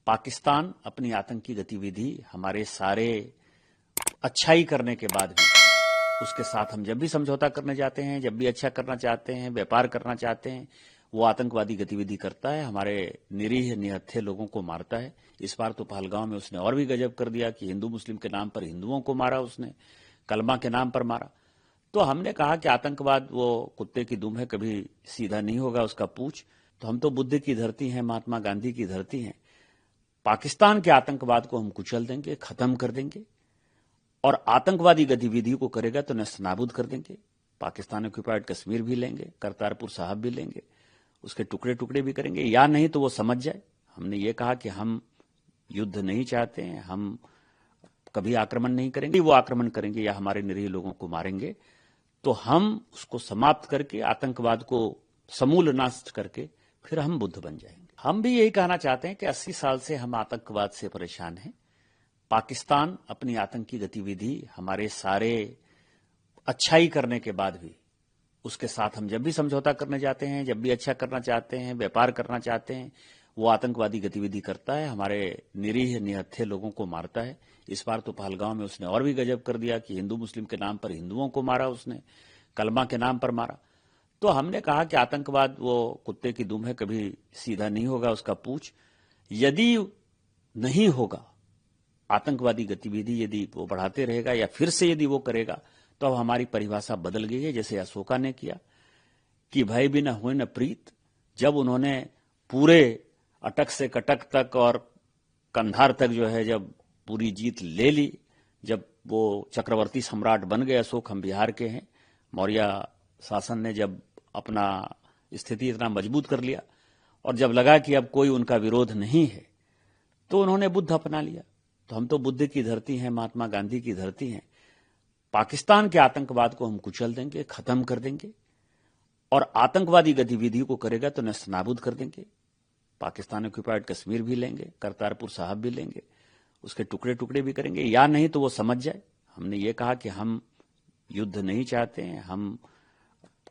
पाकिस्तान अपनी आतंकी गतिविधि हमारे सारे अच्छाई करने के बाद भी उसके साथ हम जब भी समझौता करने जाते हैं, जब भी अच्छा करना चाहते हैं, व्यापार करना चाहते हैं, वो आतंकवादी गतिविधि करता है, हमारे निरीह निहत्थे लोगों को मारता है। इस बार तो पहलगांव में उसने और भी गजब कर दिया कि हिंदू मुस्लिम के नाम पर हिंदुओं को मारा, उसने कलमा के नाम पर मारा। तो हमने कहा कि आतंकवाद वो कुत्ते की दुम है, कभी सीधा नहीं होगा उसका पूछ। तो हम तो बुद्ध की धरती हैं, महात्मा गांधी की धरती हैं। पाकिस्तान के आतंकवाद को हम कुचल देंगे, खत्म कर देंगे, और आतंकवादी गतिविधि को करेगा तो नस्तनाबूद कर देंगे। पाकिस्तान ऑक्युपाइड कश्मीर भी लेंगे, करतारपुर साहब भी लेंगे, उसके टुकड़े टुकड़े भी करेंगे, या नहीं तो वो समझ जाए। हमने ये कहा कि हम युद्ध नहीं चाहते हैं, हम कभी आक्रमण नहीं करेंगे, वो आक्रमण करेंगे या हमारे निरीह लोगों को मारेंगे तो हम उसको समाप्त करके, आतंकवाद को समूल नष्ट करके फिर हम बुद्ध बन जाएंगे। हम भी यही कहना चाहते हैं कि 80 साल से हम आतंकवाद से परेशान हैं। पाकिस्तान अपनी आतंकी गतिविधि हमारे सारे अच्छाई करने के बाद भी उसके साथ हम जब भी समझौता करने जाते हैं, जब भी अच्छा करना चाहते हैं, व्यापार करना चाहते हैं, वो आतंकवादी गतिविधि करता है, हमारे निरीह निहत्थे लोगों को मारता है। इस बार तो पहलगांव में उसने और भी गजब कर दिया कि हिंदू मुस्लिम के नाम पर हिंदुओं को मारा, उसने कलमा के नाम पर मारा। तो हमने कहा कि आतंकवाद वो कुत्ते की दुम है, कभी सीधा नहीं होगा उसका पूछ। यदि नहीं होगा, आतंकवादी गतिविधि यदि वो बढ़ाते रहेगा या फिर से यदि वो करेगा तो अब हमारी परिभाषा बदल गई है, जैसे अशोका ने किया कि भय भी न हुए न प्रीत। जब उन्होंने पूरे अटक से कटक तक और कंधार तक जो है जब पूरी जीत ले ली, जब वो चक्रवर्ती सम्राट बन गए अशोक, हम बिहार के हैं, मौर्य शासन ने जब अपना स्थिति इतना मजबूत कर लिया और जब लगा कि अब कोई उनका विरोध नहीं है तो उन्होंने बुद्ध अपना लिया। तो हम तो बुद्ध की धरती हैं, महात्मा गांधी की धरती हैं। पाकिस्तान के आतंकवाद को हम कुचल देंगे, खत्म कर देंगे, और आतंकवादी गतिविधि को करेगा तो नस्तनाबूद कर देंगे। पाकिस्तान ऑक्युपाइड कश्मीर भी लेंगे, करतारपुर साहब भी लेंगे, उसके टुकड़े टुकड़े भी करेंगे, या नहीं तो वो समझ जाए। हमने ये कहा कि हम युद्ध नहीं चाहते हैं, हम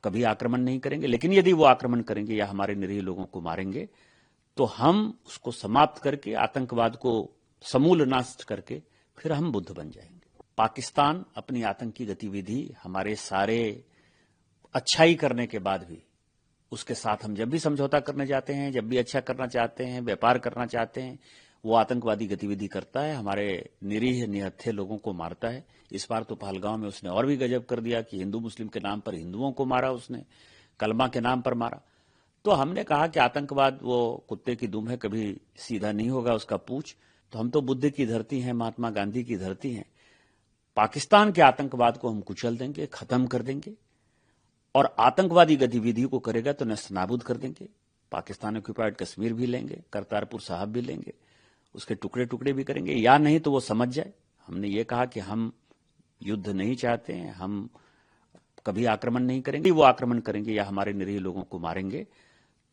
कभी आक्रमण नहीं करेंगे, लेकिन यदि वो आक्रमण करेंगे या हमारे निरीह लोगों को मारेंगे तो हम उसको समाप्त करके, आतंकवाद को समूल नष्ट करके फिर हम बुद्ध बन जाएंगे। पाकिस्तान अपनी आतंकी गतिविधि हमारे सारे अच्छाई करने के बाद भी उसके साथ हम जब भी समझौता करने जाते हैं, जब भी अच्छा करना चाहते हैं, व्यापार करना चाहते हैं, वो आतंकवादी गतिविधि करता है, हमारे निरीह निहत्थे लोगों को मारता है। इस बार तो पहलगांव में उसने और भी गजब कर दिया कि हिंदू मुस्लिम के नाम पर हिंदुओं को मारा, उसने कलमा के नाम पर मारा। तो हमने कहा कि आतंकवाद वो कुत्ते की दुम है, कभी सीधा नहीं होगा उसका पूछ। तो हम तो बुद्ध की धरती हैं, महात्मा गांधी की धरती हैं। पाकिस्तान के आतंकवाद को हम कुचल देंगे, खत्म कर देंगे, और आतंकवादी गतिविधि को करेगा तो नस्तनाबूद कर देंगे। पाकिस्तान ऑक्युपाइड कश्मीर भी लेंगे, करतारपुर साहब भी लेंगे, उसके टुकड़े टुकड़े भी करेंगे, या नहीं तो वो समझ जाए। हमने ये कहा कि हम युद्ध नहीं चाहते हैं, हम कभी आक्रमण नहीं करेंगे, वो आक्रमण करेंगे या हमारे निरीह लोगों को मारेंगे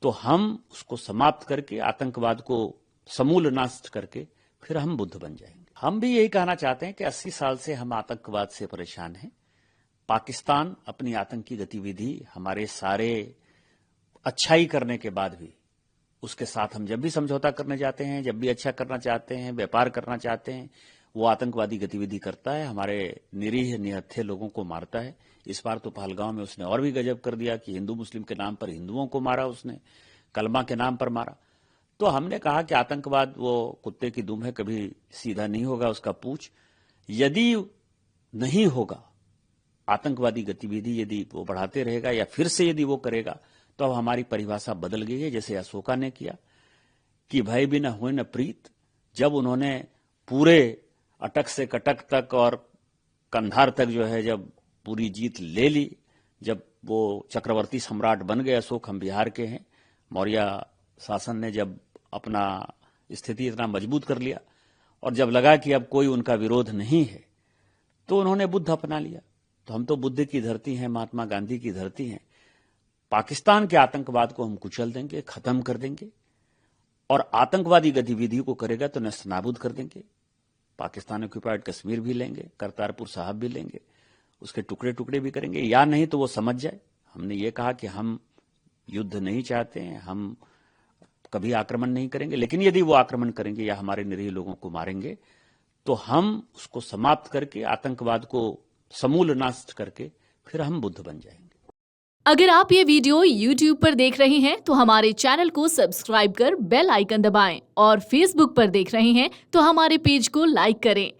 तो हम उसको समाप्त करके, आतंकवाद को समूल नष्ट करके फिर हम बुद्ध बन जाएंगे। हम भी यही कहना चाहते हैं कि 80 साल से हम आतंकवाद से परेशान हैं। पाकिस्तान अपनी आतंकी गतिविधि हमारे सारे अच्छाई करने के बाद भी उसके साथ हम जब भी समझौता करने जाते हैं, जब भी अच्छा करना चाहते हैं, व्यापार करना चाहते हैं, वो आतंकवादी गतिविधि करता है, हमारे निरीह निहत्थे लोगों को मारता है। इस बार तो पहलगांव में उसने और भी गजब कर दिया कि हिंदू मुस्लिम के नाम पर हिंदुओं को मारा, उसने कलमा के नाम पर मारा। तो हमने कहा कि आतंकवाद वो कुत्ते की दुम है, कभी सीधा नहीं होगा उसका पूछ। यदि नहीं होगा, आतंकवादी गतिविधि यदि वो बढ़ाते रहेगा या फिर से यदि वो करेगा तो अब हमारी परिभाषा बदल गई है, जैसे अशोका ने किया कि भय भी न हुए न प्रीत। जब उन्होंने पूरे अटक से कटक तक और कंधार तक जो है जब पूरी जीत ले ली, जब वो चक्रवर्ती सम्राट बन गए अशोक, हम बिहार के हैं, मौर्य शासन ने जब अपना स्थिति इतना मजबूत कर लिया और जब लगा कि अब कोई उनका विरोध नहीं है तो उन्होंने बुद्ध अपना लिया। तो हम तो बुद्ध की धरती हैं, महात्मा गांधी की धरती हैं। पाकिस्तान के आतंकवाद को हम कुचल देंगे, खत्म कर देंगे, और आतंकवादी गतिविधि को करेगा तो नस्तनाबूद कर देंगे। पाकिस्तान ऑक्युपाइड कश्मीर भी लेंगे, करतारपुर साहब भी लेंगे, उसके टुकड़े टुकड़े भी करेंगे, या नहीं तो वो समझ जाए। हमने ये कहा कि हम युद्ध नहीं चाहते हैं, हम कभी आक्रमण नहीं करेंगे, लेकिन यदि वो आक्रमण करेंगे या हमारे निरीह लोगों को मारेंगे तो हम उसको समाप्त करके, आतंकवाद को समूल नाश करके फिर हम बुद्ध बन जाएंगे। अगर आप ये वीडियो YouTube पर देख रहे हैं तो हमारे चैनल को सब्सक्राइब कर बेल आइकन दबाएं और Facebook पर देख रहे हैं तो हमारे पेज को लाइक करें।